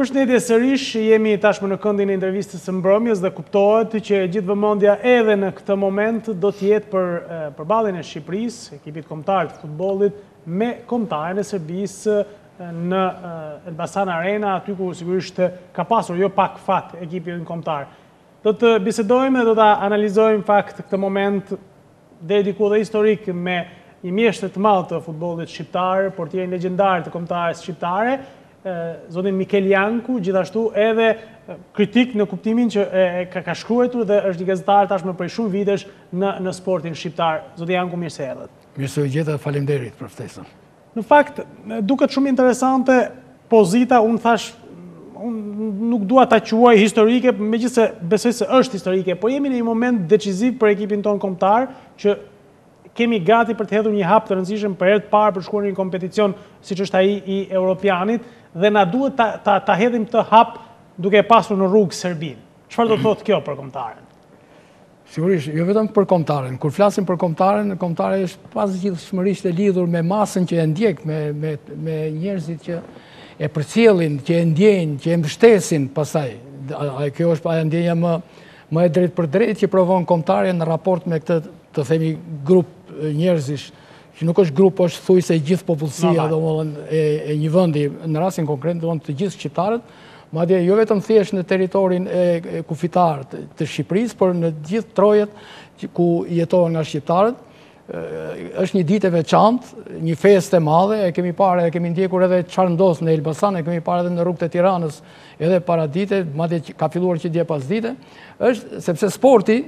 Përshëndetje sërish, jemi tashmë në këndin e intervistës së mbrëmjes dhe kuptohet që gjithë vëmendja edhe në këtë moment do të jetë për përballjen e Shqipërisë, ekipit kombëtar të futbollit me kombëtarën e Serbisë në Elbasan Arena, aty ku sigurisht ka pasur jo pak fat ekipi kombëtar. Do të bisedojmë dhe do të analizojmë fakt këtë moment deri diku dhe historik me një mjeshtër të madh të futbollit shqiptar, portierin legjendar të kombëtarës shqiptare, zotin Mikel Janku, gjithashtu edhe kritik në kuptimin që ka shkruar dhe është një gazetar tashmë prej shumë vitesh në sportin shqiptar. Zoti Janku, mirë se erdhët. Mirë se u gjeta, faleminderit për ftesën. Në fakt, duket shumë interesante pozita, unë thash, unë nuk dua ta quaj historike, megjithëse besoj se është historike, por jemi në një moment deciziv për ekipin ton kombëtar që kemi gati për të hedhur një hap të rëndësishëm për herë të parë për shkuar në një kompeticion siç është ai i Europianit dhe na duhet ta hedhim këtë hap duke pasur në rrugë Serbinë. Çfarë do të thotë kjo për kombëtaren? Sigurisht, jo vetëm për kombëtaren. Kur flasim për kombëtaren, kombëtare është pasgjithshmërisht e lidhur me masën që e ndjek, me njerëzit që e përcjellin, që e ndjejnë, që e mbështesin pastaj. Kjo është pa ndjenja më e drejtë për drejtë që provon kombëtarja në raport me këtë, të themi, grup njerëzish, që nuk është grup, është thujse gjithë popullsia e një vendi, në rastin konkret, të gjithë shqiptarët, madje jo vetëm thjesht në territorin e kufitar të Shqipërisë, por në gjithë trojet ku jetohen nga shqiptarët. Është një ditë e veçantë, një festë e madhe, e kemi parë, e kemi ndjekur edhe çfarë ndodh në Elbasan, e kemi parë edhe në rrugët e Tiranës, edhe para dite, madje ka filluar që dje pas dite, është sepse sporti,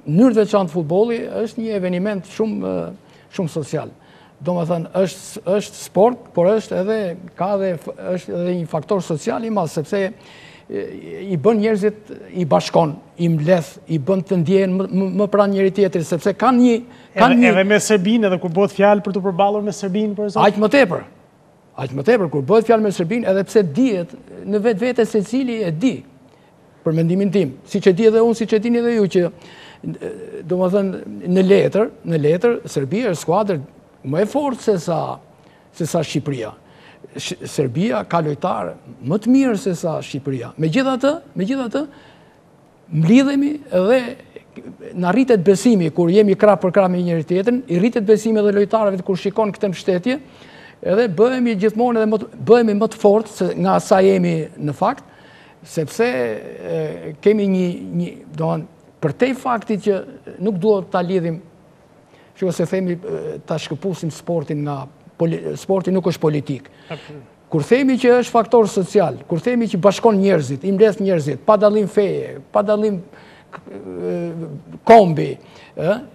në mënyrë të veçantë futbolli, është një eveniment shumë social. Domethënë është sport, por është edhe një faktor social i madh, sepse i bën njerëzit, i bashkon, i mbledh, i bën të ndjehen më pranë njëri tjetrit, sepse kanë një edhe me Serbinë, edhe kur bëhet fjalë për të përballur me Serbinë, për shembull. Aq më tepër kur bëhet fjalë me Serbinë, edhe pse dihet në vetvete secili e di, për mendimin tim, siç e di edhe unë, siç e dini edhe ju, që domethënë në letër Serbia është skuadër më e fortë se sa Shqipëria. Serbia ka lojtarë më të mirë se sa Shqipëria. Megjithatë, mblidhemi edhe na rritet besimi kur jemi krah për krah me njëri tjetrin, i rritet besimi edhe lojtarëve kur shikon këtë mbështetje, edhe bëhemi gjithmonë bëhemi më të fortë se nga sa jemi në fakt, sepse kemi domethënë për te faktit që nuk duhet ta lidhim, që ose themi ta shkëpusim sportin nga sporti nuk është politik. Kur themi që është faktor social, kur themi që bashkon njerëzit, i mbledh njerëzit, pa dallim feje, pa dallim kombi,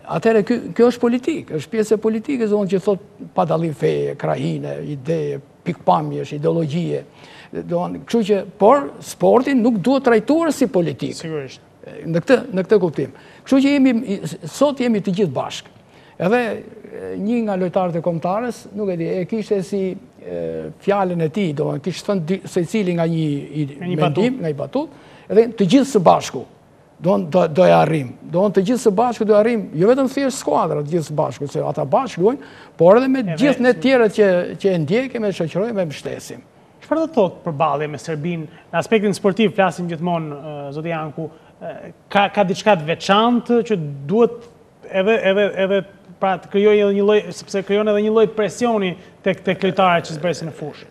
atëherë kjo është politik, është pjesë e politikës që thot pa dallim feje, krahine, ide, pikpamjesh, ideologjie. Kështu që, por sportin nuk duhet trajtuar si politik. Sigurisht. Në këtë kuptim. Kështu që sot jemi të gjithë bashkë. Edhe një nga lojtarët e kombëtarës, nuk e di, e kishte si fjalën e tij, kishte thënë secili nga një mendim, nga një batut, edhe të gjithë së bashku do e arrim. Të gjithë së bashku do e arrim, jo vetëm thjesht skuadra të gjithë së bashku, se ata bashkë luajnë, por edhe me gjithë ne tjerët që e ndjekim, e shoqërojmë, e mbështesim. Çfarë do të thotë përballje me Serbinë? Në aspektin sportiv flasim gjithmonë, zoti Janku, ka diçka të veçantë që duhet edhe pra të krijojë edhe një lloj, sepse krijon edhe një lloj presioni tek lojtarët që zbresin në fushë.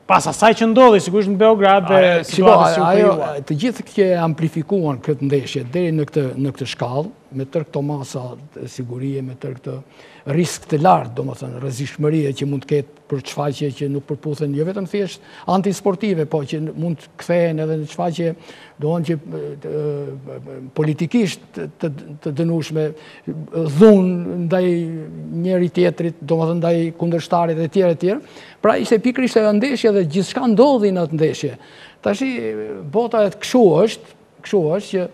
Pas asaj që ndodhi sigurisht në Beograd dhe situata që u krijua. Të gjithë që amplifikuan këtë ndeshje deri në këtë shkallë, me tërë këto masa sigurie, me tërë këtë risk të lartë, domethënë rrezikshmërie që mund të ketë për shfaqje që nuk përputhen jo vetëm thjesht antisportive, po që mund të kthehen edhe në shfaqje që politikisht të dënueshme, dhunë ndaj njëri tjetrit, domethënë ndaj kundërshtarit e tjerë. Pra ishte pikërisht ajo ndeshje dhe gjithçka ndodhi në atë ndeshje. Tashi bota kështu është që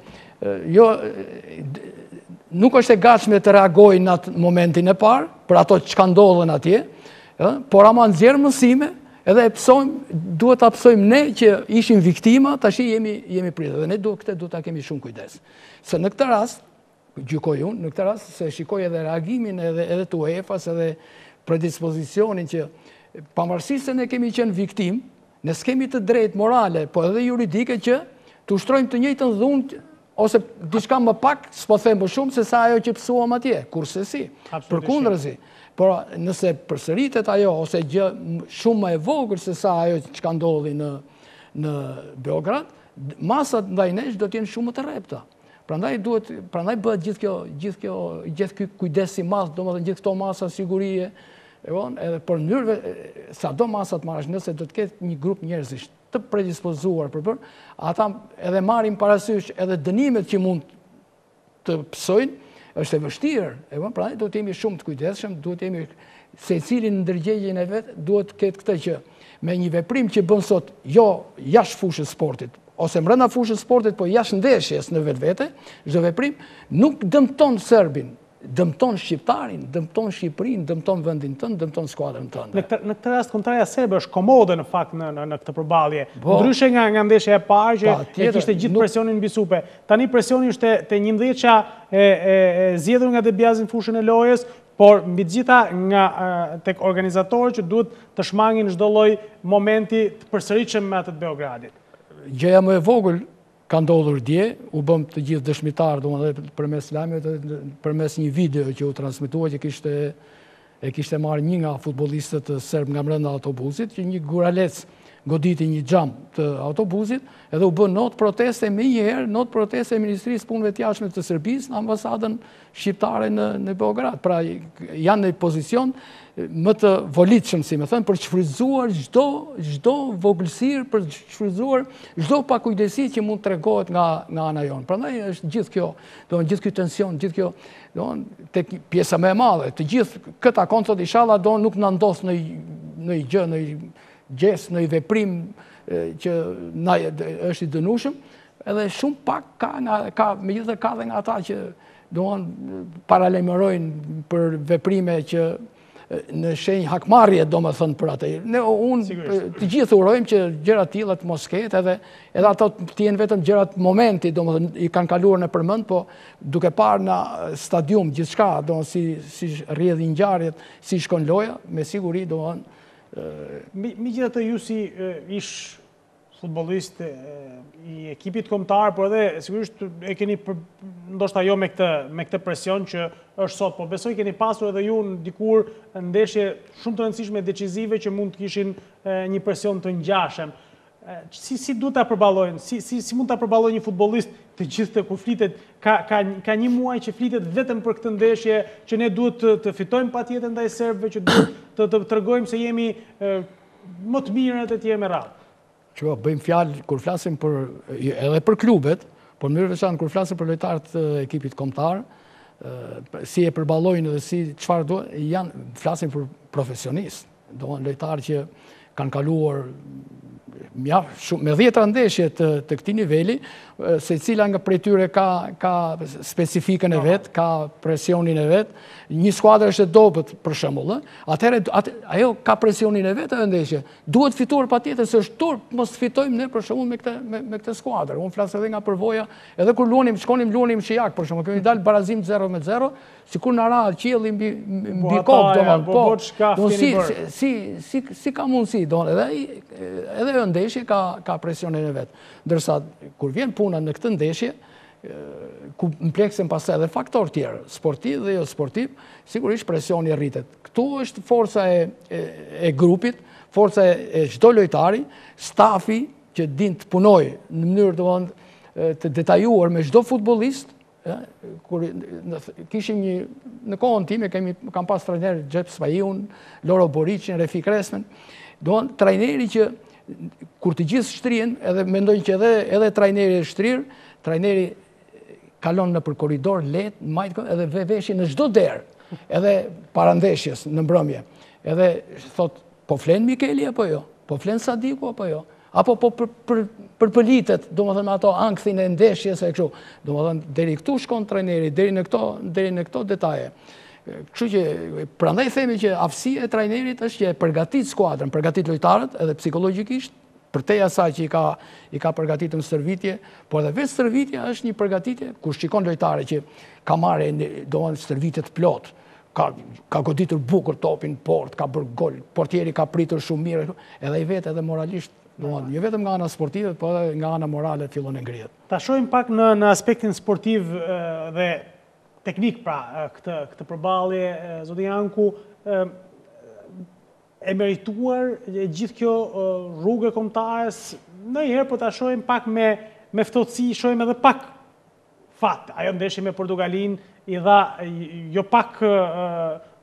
jo nuk është e gatshme të reagojë në atë momentin e parë për ato çka ndodhen atje, por ama nxjerr mësime edhe duhet ta pësojmë ne që ishim viktima, tash jemi pritë dhe ne duhet ta kemi shumë kujdes. Se në këtë rast, gjykoj unë, në këtë rast se shikoj edhe reagimin edhe të UEFA-s edhe predispozicionin që pavarësisht se ne kemi qenë viktim, Ne s'kemi të drejtë morale, po edhe juridike që të ushtrojmë të njëjtën dhunë ose diçka më pak, s'po them më shumë se sa ajo që pësuam atje, kurse si, përkundërzi. Por nëse përsëritet ajo ose gjë shumë më e vogël se sa ajo që ka ndodhi në Beograd, masat ndaj nesh do të jenë shumë më të rrepta. Prandaj bëhet gjithë ky kujdes i madh, domethënë gjithë këto masa sigurie, edhe për mënyrë sado masat marrësh, nëse do të ketë një grup njerëzish të predispozuar për ata edhe marrin parasysh edhe dënimet që mund të pësojnë, është e vështirë. Prandaj duhet të jemi shumë të kujdesshëm, duhet të jemi secili në ndërgjegjen e vet, duhet të ketë këtë që me një veprim që bën sot, jo jashtë fushës sportit, ose brenda fushës sportit, po jashtë ndeshjes në vetvete, çdo veprim nuk dëmton serbin, dëmton shqiptarin, dëmton Shqipërinë, dëmton vendin tënd, dëmton skuadrën tënde. Në këtë rast kontraja serbe është komode në fakt në këtë përballje. Ndryshe nga ndeshja e parë që e kishte gjithë presionin mbi supe. Tani presioni është te 11-qa e zgjedhur nga Debiazi në fushën e lojës, por mbi të gjitha nga tek organizatorët që duhet të shmangin çdo lloj momenti të përsëritshëm me atë të Beogradit. Gjëja më e vogël ka ndodhur dje, u bëm të gjithë dëshmitar, domethënë përmes lajmeve, përmes një video që u transmetua që kishte marrë një nga futbollistët serb nga brenda autobusit, që një guralec goditi një xham të autobusit, edhe u bën notë proteste më njëherë, notë proteste e Ministrisë Punëve të Jashtme të Serbisë në ambasadën shqiptare në Beograd. Pra janë në pozicion më të volitshëm, si më thënë, për të shfrytzuar çdo vogëlsirë, për të shfrytzuar çdo pakujdesi që mund tregohet nga ana jonë. Prandaj është gjithë kjo, domethënë gjithë ky tension, gjithë kjo, domethënë tek pjesa më e madhe, të gjithë këta kontot inshallah nuk na ndodh në gjë, në gjes, në veprim që është i dënueshëm, edhe shumë pak megjithatë ka edhe nga ata që paralajmërojnë për veprime që në shenjë hakmarrje, domethënë për atë. Unë të gjithë urojmë që gjëra të tilla të mos ketë, edhe ato të jenë vetëm gjërat momenti, domethënë i kanë kaluar në përmend, po duke parë në stadium gjithçka, domethënë si rrjedhin ngjarjet, si shkon loja, me siguri domethënë. Megjithatë ju si ish futbollist i ekipit kombëtar, por edhe sigurisht e keni ndoshta jo me këtë presion që është sot, po besoj keni pasur edhe ju dikur ndeshje shumë të rëndësishme decisive që mund të kishin një presion të ngjashëm. Si duhet ta përballojnë? Si mund ta përballojë një futbollist të gjithë kur flitet ka një muaj që flitet vetëm për këtë ndeshje që ne duhet të fitojmë patjetër ndaj serbëve, që duhet të tregojmë se jemi më të mirët e tjerë me radhë. Që bëjmë fjalë kur flasim edhe për klubet, por në mënyrë veçantë kur flasim për lojtarët e ekipit kombëtar, si e përballojnë dhe si çfarë duhet, flasim për profesionistë, domethënë lojtarë që kanë kaluar me 10 ndeshje të këtij niveli, secila nga prej tyre ka specifikën e vet, ka presionin e vet. Një skuadër është e dobët për shembull, atëherë ajo ka presionin e vet edhe ndeshje. Duhet fituar patjetër, se është turp mos fitojmë ne për shembull me këtë skuadër. Unë flas edhe nga përvoja, edhe kur shkonim luanim Shijak për shembull, kemi dalë barazim 0-0, sikur na ra qielli mbi kokë, domethënë. Si ka mundësi, edhe ndeshje ka presionin e vet. Ndërsa kur vjen puna në këtë ndeshje, ku mpleksen pastaj edhe faktor tjerë, sportiv dhe jo sportiv, sigurisht presioni rritet. Këtu është forca e grupit, forca e çdo lojtari, stafi që din të punojë në mënyrë të detajuar me çdo futbollist. Kur kishim në kohën time kam pas trajner Xhep Spajiun, Loro Boricin, Refik Resmen, trajneri që kur të gjithë shtrihen, edhe mendojnë që edhe trajneri është shtrirë, trajneri kalon në për korridor lehtë, majtë edhe veshje në çdo derë, edhe para ndeshjes në mbrëmje. Edhe thot, po flen Mikeli apo jo? Po flen Sadiku apo jo? Apo po përpëlitet, domethënë ato ankthin e ndeshjes e kështu. Domethënë deri këtu shkon trajneri, deri në këto detaje. Kështu që prandaj themi që aftësia e trajnerit është që e përgatit skuadrën, përgatit lojtarët edhe psikologjikisht, përtej asaj që i ka përgatitur në stërvitje, por edhe vetë stërvitja është një përgatitje kur shikon lojtare që ka marrë domethënë stërvitje të plot, ka goditur bukur topin port, ka bërë gol, portieri ka pritur shumë mirë, edhe i vetë edhe moralisht Jo vetëm nga ana sportive, po edhe nga ana morale fillon e ngrihet. Ta shohim pak në aspektin sportiv dhe teknik, pra, këtë përballje, zoti Janku, e merituar gjithë kjo rrugë kombëtares, ndonjëherë po ta shohim pak me ftohtësi, shohim edhe pak fat. Ajo ndeshje me Portugalin i dha jo pak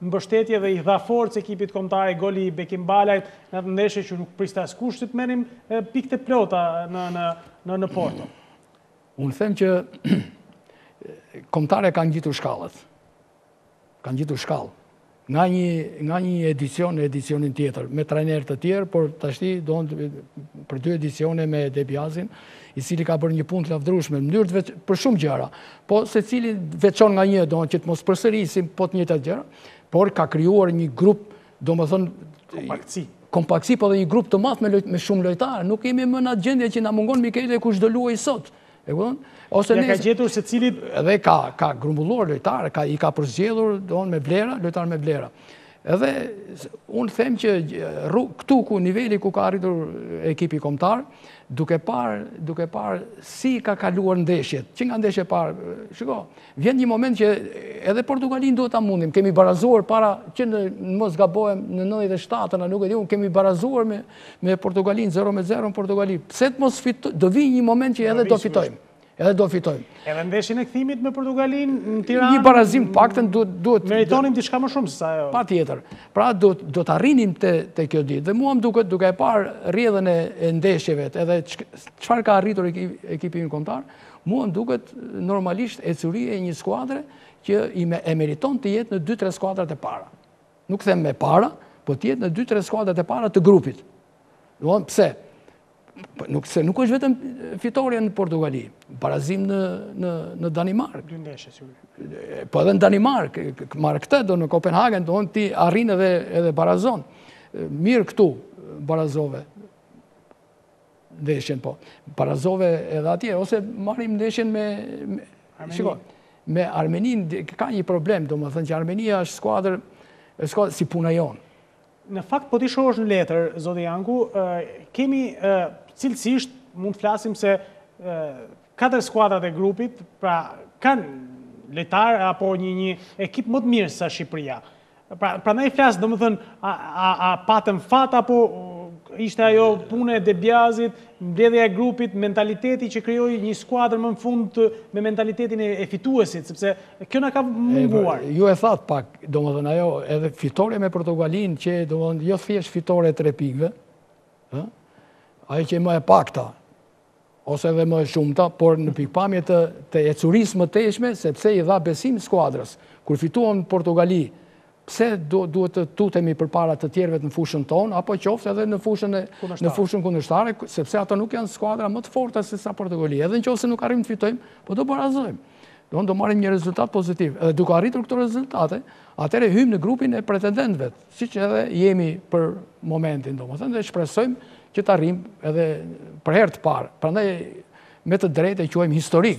mbështetje dhe i dha forcë ekipit kombëtar, goli i Bekimbalajt në atë ndeshje që nuk priste askush të merrim pikë të plota në Porto. Unë them që kombëtarët kanë gjitur shkallët. Kanë gjitur shkallë. Nga një edicion në edicionin tjetër, me trajnerë të tjerë, por tashti për 2 edicione me Debiazin, i cili ka bërë një punë të lavdërueshme në mënyrë për shumë gjëra, po secili veçon nga një, që të mos përsërisim po të njëjtat gjëra, por ka krijuar një grup, kompaktësi. Kompaktësi, po dhe një grup të madh me shumë lojtarë. Nuk kemi më në atë gjendje që na mungon Mikele kush do luajë sot. Ose ja ka gjetur se cilit edhe ka grumbulluar lojtarë, i ka përzgjedhur me vlera, lojtarë me vlera. Edhe unë them që këtu ku niveli ku ka arritur ekipi kombëtar, duke parë si ka kaluar ndeshjet, që nga ndeshje parë, shiko, vjen një moment që edhe Portugalin duhet ta mundim, kemi barazuar para që në mos gabohem në 97-ën, nuk e di unë, kemi barazuar me Portugalin 0-0 në Portugali. Pse të mos fitojmë, do vi një moment që edhe do fitojmë. Edhe ndeshjen e kthimit me Portugalin në Tiranë. Një barazim paktën duhet meritonim diçka më shumë se sa ajo. Patjetër. Pra do të arrinim te kjo ditë. Dhe mua më duket duke e parë rrjedhën e ndeshjeve, edhe çfarë ka arritur ekipi ynë kombëtar, mua më duket normalisht ecuria e një skuadre që e meriton të jetë në 2-3 skuadrat e para. Nuk them me para, po të jetë në 2-3 skuadrat e para të grupit. Pse? Nuk është vetëm fitoria në Portugali, barazim në Danimark. Po edhe në Danimark, marrë këtë, do në Kopenhagen, do në ti arrin edhe barazon. Mirë këtu barazove ndeshjen, po. Barazove edhe atje, ose marrim ndeshjen me Armenin, ka një problem, do më thënë që Armenia është skuadrë si puna jonë. Në fakt, po t'i shohësh në letër, zoti Janku, kemi cilësisht, mund të flasim se 4 skuadrat e grupit, pra kanë lojtarë apo një ekip më të mirë sa Shqipëria. Pra na i flasë, do më thënë, a patëm fat, apo ishte ajo punë e Debiazit, mbledhja e grupit, mentaliteti që krijoi një skuadër më në fund me mentalitetin e fituesit, sepse kjo na ka munguar. Ju e thatë pak, do më thënë, ajo edhe fitore me Portugalin, që do më thënë, jo thjesht fitore 3 pikëve, ajo që më e pakta, ose edhe më e shumëta, por në pikpamje të ecurisë më teshme, sepse i dha besim skuadrës. Kur fituan Portugali, pse duhet të tutemi për para të tjerëve në fushën tonë, apo qoftë edhe në fushën kundërshtare, sepse ato nuk janë skuadra më të forta se sa Portugali. Edhe në qoftë se nuk arrim të fitojmë, po do barazojmë. Do marrim një rezultat pozitiv. Edhe duke arritur këto rezultate, atëherë hyjmë në grupin e pretendentëve, siç edhe jemi për momentin, domethënë, dhe shpresojmë që të arrim edhe për herë të parë. Prandaj me të drejtë e quajmë historik.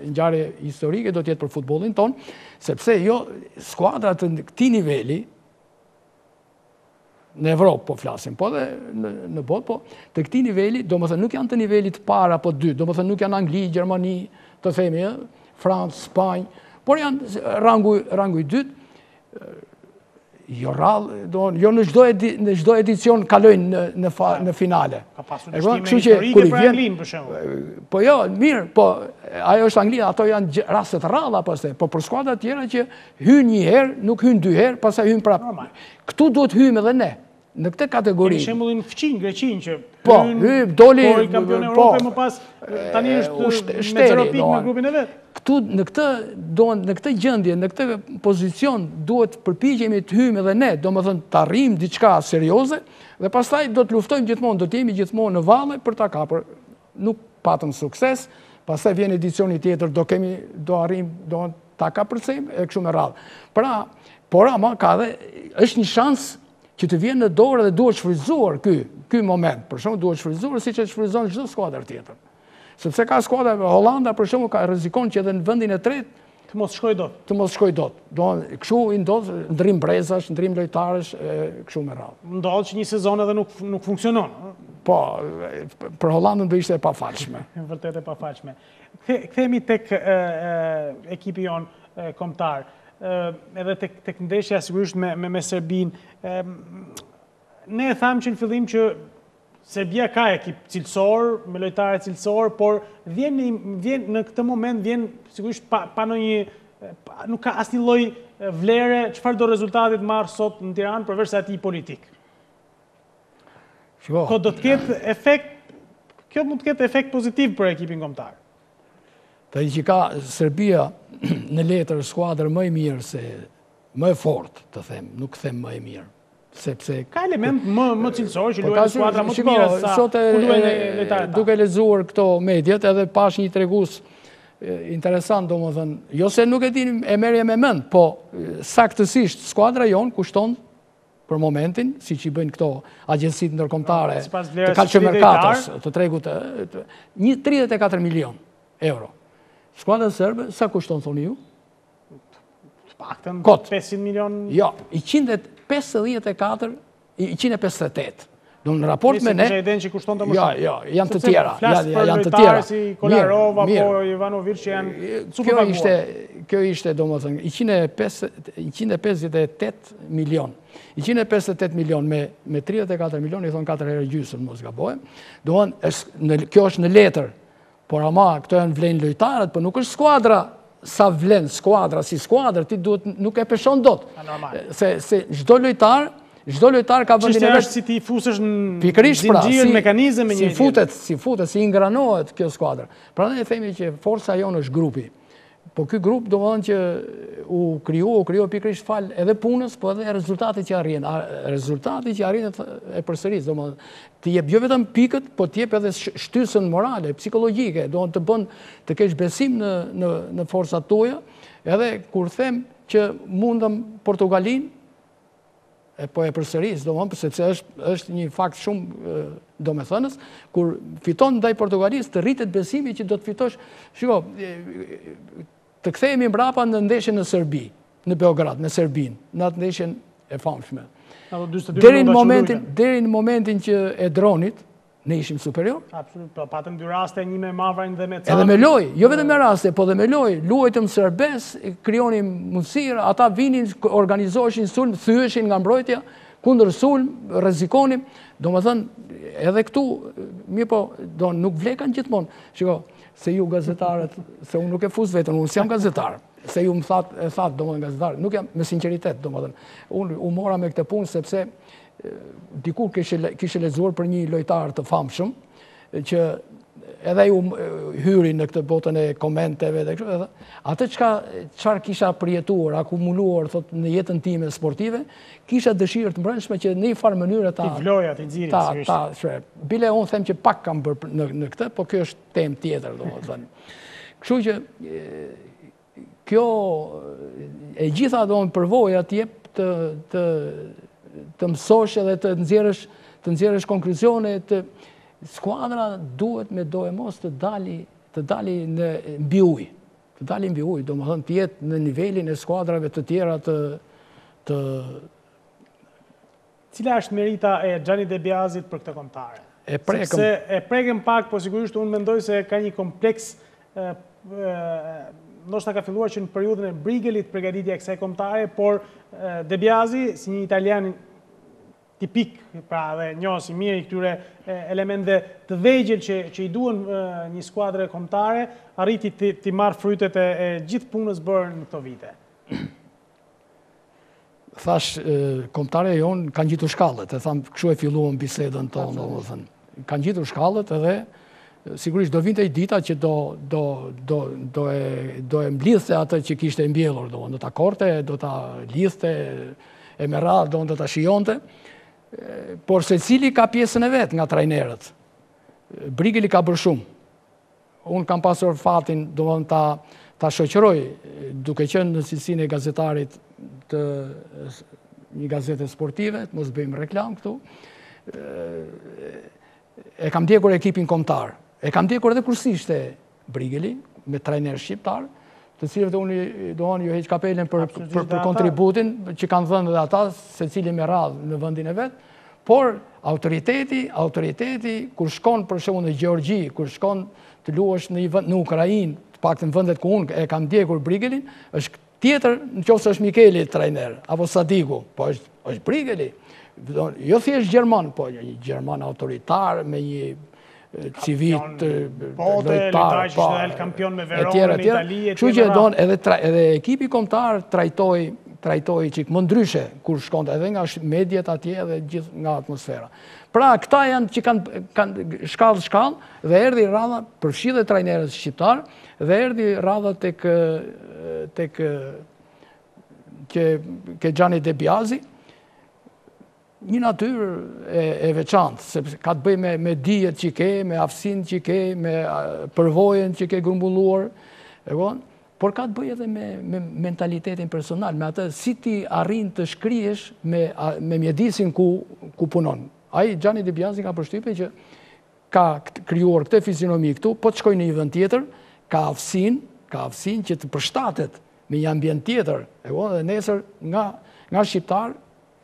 Ngjarje historike do të jetë për futbollin ton, sepse jo skuadrat të këtij niveli në Evropë po flasim, po dhe në botë, po të këtij niveli, domethënë nuk janë të nivelit para apo 2, domethënë nuk janë Angli, Gjermani, të themi, Francë, Spanjë, por janë rangu i dytë. Jo në çdo edicion kalojnë në finale. Ka pasur dështime historike për Anglinë, për shembull. Po jo, mirë, po ajo është Anglia, ato janë raste të rralla pastaj, po për skuadra të tjera që hyn një herë, nuk hyn 2 herë, pastaj hyn prapë. Këtu duhet hyjmë edhe ne në këtë kategori. Për shembullin Fqin, Greqin që doli kampion Evropë më pas tani është me 0 pikë në grupin e vet. Këtu në këtë gjendje, në këtë pozicion duhet përpiqemi të hyjmë edhe ne, domethënë të arrijmë diçka serioze dhe pastaj do të luftojmë gjithmonë, do të jemi gjithmonë në valle për ta kapur. Nuk patëm sukses, pastaj vjen edicioni tjetër, do arrijmë, do ta kapërcejmë e kështu me radhë. Pra, por ama ka dhe është një shans që të vjen në dorë dhe duhet shfrytzuar ky moment. Për shembull duhet shfrytzuar siç e shfrytëzon çdo skuadër tjetër. Sepse ka skuadra, Holanda për shembull ka rrezikon që edhe në vendin e tretë të mos shkojë dot. Të mos shkojë dot. Do kështu i ndodh ndrim brezash, ndrim lojtarësh, kështu me radhë. Ndodh që një sezon edhe nuk funksionon. Po, për Hollandën do ishte e pafalshme. Vërtet e pafalshme. Kthehemi tek ekipi jonë kombëtar. Edhe tek ndeshja sigurisht me Serbinë. Ne e thamë që në fillim që Serbia ka ekip cilësor, me lojtare cilësor, por vjen në këtë moment vjen sigurisht pa ndonjë nuk ka asnjë lloj vlere, çfarë do rezultatit marr sot në Tiranë përveç se atij politik. Ko do të ketë efekt, kjo mund të ketë efekt pozitiv për ekipin kombëtar. Të që ka Serbia në letër skuadrë më e mirë se më e fortë, të them, nuk them më e mirë. Sepse ka element më cilësor që luajnë skuadra më të mira sa ku luajnë lojtarët. Duke lexuar këto mediat edhe pash një tregues interesant, domethënë, jo se nuk e dini e merrje me mend, po saktësisht skuadra jon kushton për momentin, siç i bëjnë këto agjencitë ndërkombëtare të calciomercatos, të tregut 34 milion euro. Skuadra serbe sa kushton thoni ju? Paktën 500 milion. Jo, 158. Do në raport me ne. Jo, janë të tjera. Janë të tjera. Si Kolarov apo Ivanovic që janë super paguar. Kjo ishte domethënë 158 milion. 158 milion me 34 milion, i thon 4 herë gjysmë, mos gabohem. Domethënë kjo është në letër. Por ama këto janë vlen lojtarët, por nuk është skuadra sa vlen skuadra si skuadrë, ti duhet nuk e peshon dot. Se çdo lojtar ka vendin e vet. Si ti fusësh në zinxhir mekanizëm me një si futet, si ingranohet kjo skuadër. Prandaj themi që forca jonë është grupi. Po ky grup domethënë që u krijoi pikërisht fal edhe punës, po edhe rezultatit që arrin. Rezultati që arrin e përsëris, domethënë ti jep jo vetëm pikët, po ti jep edhe shtysën morale, psikologjike, do të bën të kesh besim në forcat tuaja, edhe kur them që mundëm Portugalinë, po e përsëris, domethënë sepse është një fakt shumë domethënës, kur fiton ndaj Portugalisë të rritet besimi që do të fitosh. Shiko, të kthehemi mbrapa në ndeshjen në Serbi, në Beograd, me Serbinë, në atë ndeshjen e famshme. Deri në momentin që e dronit, ne ishim superior. Absolut, patëm dy raste, një me Mavrin dhe me Can. Edhe me lojë, jo vetëm me raste, po dhe me lojë. Luajtëm serbes, krijonim mundësira, ata vinin, organizoheshin sulm, thyeshin nga mbrojtja, kundër sulm, rrezikonim. Domethënë, edhe këtu, mirë po, nuk vlekan gjithmonë. Shiko, se ju gazetarët, se unë nuk e fus vetën, unë s'jam gazetar. Se ju më thatë, domethënë gazetar, nuk jam me sinqeritet, domethënë. Unë u mora me këtë punë sepse dikur kishe lexuar për një lojtar të famshëm që edhe ju hyri në këtë botën e komenteve dhe kështu, atë çfarë kisha përjetuar, akumuluar thot në jetën time sportive, kisha dëshirë të brendshme që në një farë mënyrë ta vloja, të nxirrit. Bile unë them që pak kam bërë në këtë, po kjo është temë tjetër, domethënë. Kështu që kjo e gjitha përvoja të jep të mësosh edhe të nxjerrësh konkluzione, skuadra duhet me do e mos të dali në mbi ujë. Të dali mbi ujë, domethënë të jetë në nivelin e skuadrave të tjera të Cila është merita e Gianni De Biasit për këtë kombëtare? Sepse e prekëm pak, po sigurisht unë mendoj se ka një kompleks ndoshta ka filluar që në periudhën e Brigelit përgatitja e kësaj kombëtare, por De Biasi, si një italian tipik, pra dhe njohës i mirë i këtyre elementeve të vegjël që i duhen një skuadre kombëtare, arriti të marrë frytet e gjithë punës bërë në këto vite. Thash, kombëtare jonë kanë gjitur shkallët, e thamë, kështu e filluam bisedën tonë, domethënë. Kanë gjitur shkallët edhe sigurisht do vinte i dita që do e mblidhte atë që kishte mbjellur, do ta korte, do ta lidhte e me radhë, do ta shijonte, por secili ka pjesën e vet nga trajnerët. Brigeli ka bërë shumë. Unë kam pasur fatin, ta shoqëroj, duke qenë në cilësinë e gazetarit të një gazete sportive, mos bëjmë reklam këtu. E kam ndjekur ekipin kombëtar. E kam ndjekur edhe kur ishte Brigeli, me trajner shqiptar, të cilëve unë ju heq kapelen për kontributin që kanë dhënë edhe ata, secili me radhë në vendin e vet, Por autoriteti, kur shkon për shembull në Gjeorgji, kur shkon të luash në Ukrainë, të paktën vendet ku unë e kam ndjekur Brigelin, është tjetër nëse është Mikeli trajner, apo Sadiku, po është Brigeli. Jo thjesht gjerman, po një gjerman autoritar me një civit lojtar, kampion me Verona në Itali. Kështu që edhe ekipi kombëtar trajtoi çik më ndryshe kur shkonte edhe nga mediat atje dhe gjithë nga atmosfera. Pra këta janë që kanë shkallë dhe erdhi radha përfshi dhe trajnerët shqiptar dhe erdhi radha tek ke Gianni De Biasi, një natyrë e veçantë, sepse ka të bëjë me dijet që ke, me aftësinë që ke, me përvojën që ke grumbulluar, por ka të bëjë edhe me mentalitetin personal, me atë si ti arrin të shkrihesh me mjedisin ku punon. Ai Gianni De Biasi ka përshtypjen që ka krijuar këtë fizionomi këtu, po të shkojë në një vend tjetër, ka aftësinë që të përshtatet me një ambient tjetër, dhe nesër nga shqiptar,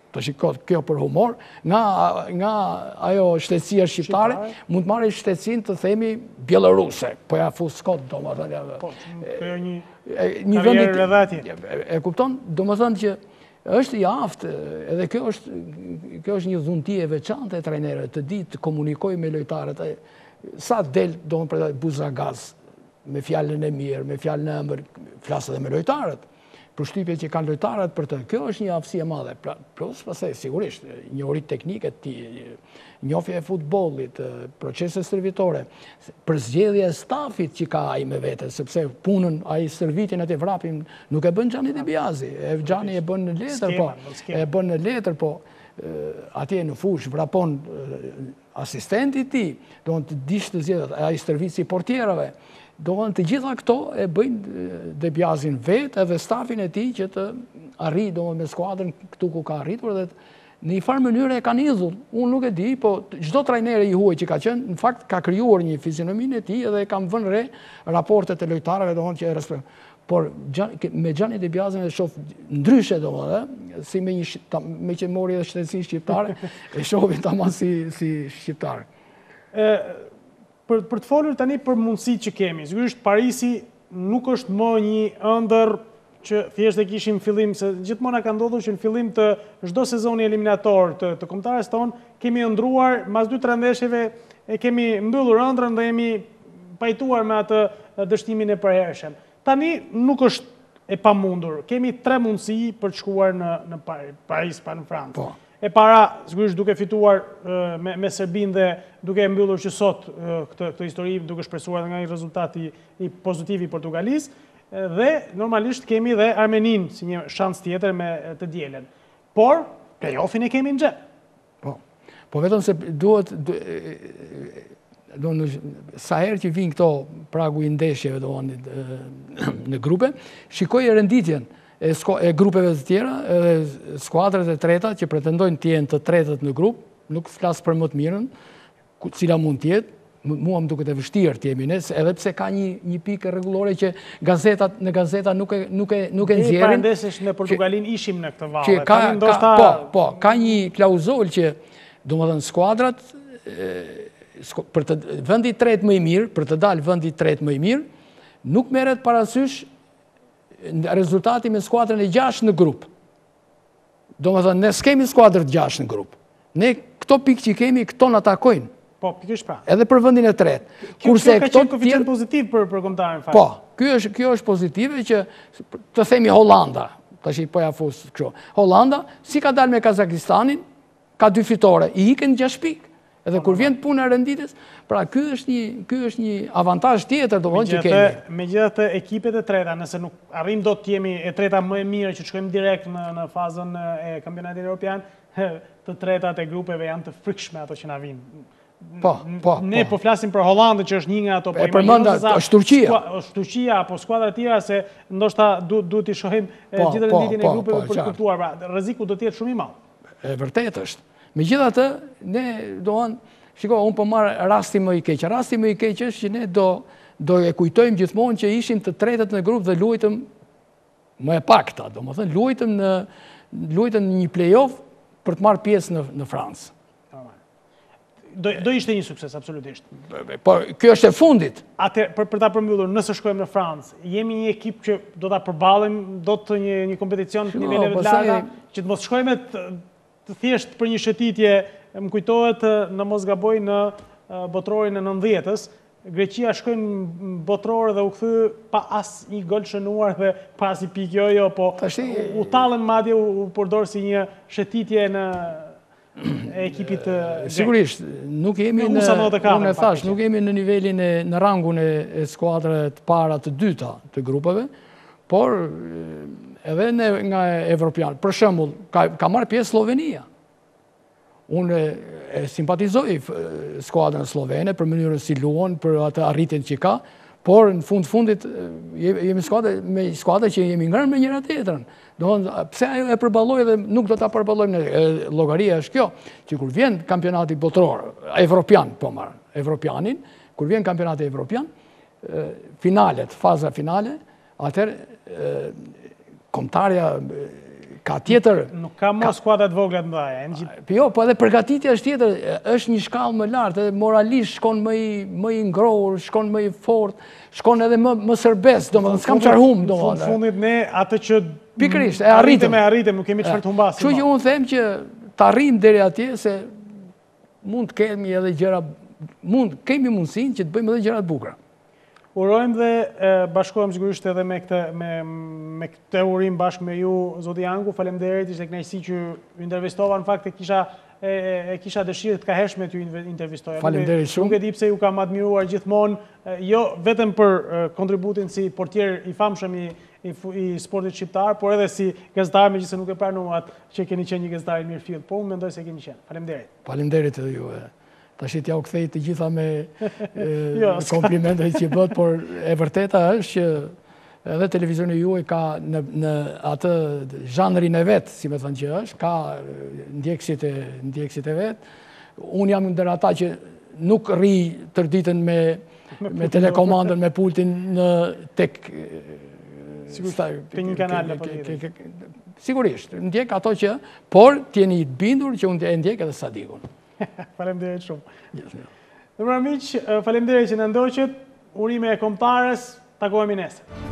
të shikot kjo për humor, nga ajo shtetësia shqiptare, mund të marrë shtetësin të themi bjeloruse, po ja fuskot, do më thënë. Po, kjo një karierë rëdhatje. E kupton, do më thënë që është i aftë, edhe kjo është një dhunti e veçantë e trajnerët, të di të komunikoj me lojtarët, sa del, do më përda, buzagaz, me fjallën e mirë, me fjallën e ëmbër, flasë edhe me lojtarët. Përshtypje që kanë lojtarët për të. Kjo është një aftësi e madhe. Plus, pastaj, sigurisht, njohuri teknike, njohje e futbollit, procese servitore, përzgjedhja e stafit që ka ai me vete, sepse punën, ai servitin atë vrapin, nuk e bën Gianni De Biasi. Gianni e bën në letër, po atje në fush vrapon asistenti ti, do të dish të zgjedhët, ai servisi portierave. Doon të gjitha këto e bëjnë De Biasin vetë edhe stafin e tij që të arrijë me skuadrën këtu ku ka arritur dhe në një farë mënyrë e kanë idhull. Unë nuk e di, po çdo trajner i huaj që ka qenë, në fakt ka krijuar një fizionominë e tij dhe kam vënë re raportet e lojtarëve doon që e respektojnë. Por me Gianni De Biasin e shoh ndryshe domethënë, si me që mori edhe shtetësinë shqiptare, e shohin tamam si shqiptar. Për të folur tani për mundësitë që kemi, sigurisht Parisi nuk është më një ëndër që thjesht e kishim fillim, se gjithmonë ka ndodhur që në fillim të çdo sezoni eliminator të kombëtarës tonë kemi ëndruar, mas 2-3 ndeshjeve e kemi mbyllur ëndrrën dhe jemi pajtuar me atë dështimin e përhershëm. Tani nuk është e pamundur. Kemi 3 mundësi për të shkuar në Paris, pa në Francë. E para, sigurisht duke fituar me Serbinë dhe duke mbyllur që sot këtë histori, duke shpresuar nga një rezultat i pozitiv i Portugalisë, dhe normalisht kemi dhe Armeninë si një shans tjetër me të dielën. Por, play-offin e kemi në xhep. Po vetëm se duhet sa herë që vinë këto pragu i ndeshjeve në grupe, shikoj e renditjen e grupeve të tjera, edhe skuadrat e treta që pretendojnë të jenë të tretët në grup, nuk flasë për më të mirën, cila mund të jetë, mua më duket e vështirë të jemi ne, edhe pse ka një pikë rregullore që në gazeta nuk e nxjerrin. Ne parandesesh me Portugalinë ishim në këtë valle. Po, ka një klauzol që, domethënë, skuadrat për të vendi tretë më i mirë, për të dalë vendi tretë më i mirë, nuk merret parasysh rezultati me skuadrën e 6 në grup. Do më thënë, ne s'kemi skuadrët 6 në grup. Ne këto pikë që kemi, këto në atakojnë. Po, pikësh pra. Edhe për vendin e tretë. Kjo ka qenë koeficient pozitiv për kombëtarin fakt. Po, kjo është pozitive që të themi Hollanda, tash po ja fus kështu. Hollanda, si ka dalë me Kazakistanin, ka 2 fitore, i ikën 6 pikë. Edhe kur vjen puna e renditjes, pra ky është një avantazh tjetër domosdoshmë që kemi. Megjithatë ekipet e treta, nëse nuk arrim dot të jemi e treta më e mirë që të shkojmë direkt në fazën e kampionatit evropian, të tretat e grupeve janë të frikshme ato që na vinë. Ne po flasim për Hollandën që është një nga ato, po përmenda është Turqia. Është Turqia apo skuadra të tjera se ndoshta duhet të shohim gjithë renditjen e grupeve për të kuptuar, pra rreziku do të jetë shumë i madh. E vërtetë është. Megjithatë, ne unë po marr rasti më i keq. Rasti më i keq është që ne do e kujtojmë gjithmonë që ishim të tretët në grup dhe luajtëm më e pakta, domethënë luajtëm në një play-off për të marrë pjesë në Francë. Do ishte një sukses, absolutisht. Po, kjo është e fundit. Për ta përmbyllur, nëse shkojmë në Francë, jemi një ekip që do ta përballem, do të një kompeticion të niveleve të larta, që të mos shkojmë të thjesht për një shëtitje, më kujtohet në mos gaboj në botrorin e 90-s, Greqia shkojnë botror dhe u kthy pa as një gol shënuar dhe pa as një pikë jo, po u tallën madje u përdor si një shëtitje në ekipit sigurisht nuk jemi nuk jemi në nivelin në rangun e skuadrave të para të dyta të grupeve, por edhe nga evropian. Për shembull, ka marrë pjesë Slovenia. Unë e simpatizoj skuadrën slovene për mënyrën si luan, për atë arritjen që ka, por në fundit jemi skuadra që jemi ngrënë me njëra tjetrën. Pse ajo e përballoj dhe nuk do ta përballojmë në llogaria është kjo, që kur vjen kampionati botror, evropian, po marr, evropianin, kur vjen kampionati evropian, finalet, faza finale, atëherë kombëtarja ka tjetër. Nuk ka më skuadra të vogla të mëdha. Jo, po edhe përgatitja është tjetër, është një shkallë më lartë, edhe moralisht shkon më i ngrohur, shkon më i fortë, shkon edhe më sërbes, domethënë s'kam çfarë humb, domethënë. Në fundit ne atë që pikërisht e arritëm, nuk kemi çfarë të humbasim. Kështu që unë them që të arrijmë deri atje se mund të kemi edhe gjëra, kemi mundësinë që të bëjmë edhe gjëra të bukura. Urojmë dhe bashkohem sigurisht edhe me këtë urim bashkë me ju, zoti Janku. Faleminderit, ishte kënaqësi që ju intervistova. Në fakt e kisha dëshirë të kaheshme të ju intervistoja. Faleminderit shumë. Nuk e di pse ju kam admiruar gjithmonë, jo vetëm për kontributin si portier i famshëm i sportit shqiptar, por edhe si gazetar, megjithëse nuk e pranuat që keni qenë një gazetar i mirë fill. Po unë mendoj se keni qenë. Faleminderit. Faleminderit edhe juve. Tash t'ja u kthej të gjitha me komplimentet që bët, por e vërteta është që edhe televizioni juaj ka në atë zhanrin e vetë, si me thënë që është, ka ndjekësit e vetë. Unë jam ndër ata që nuk rri tërditën me telekomandën, me pultin në tek... Të një kanal në politik. Sigurisht, ndjek ato që, por t'jeni bindur që unë ndjek edhe Sadikun. Faleminderit shumë. Dhe më miq, faleminderit që na ndoqët. Urime e kombëtarës, takohemi nesër.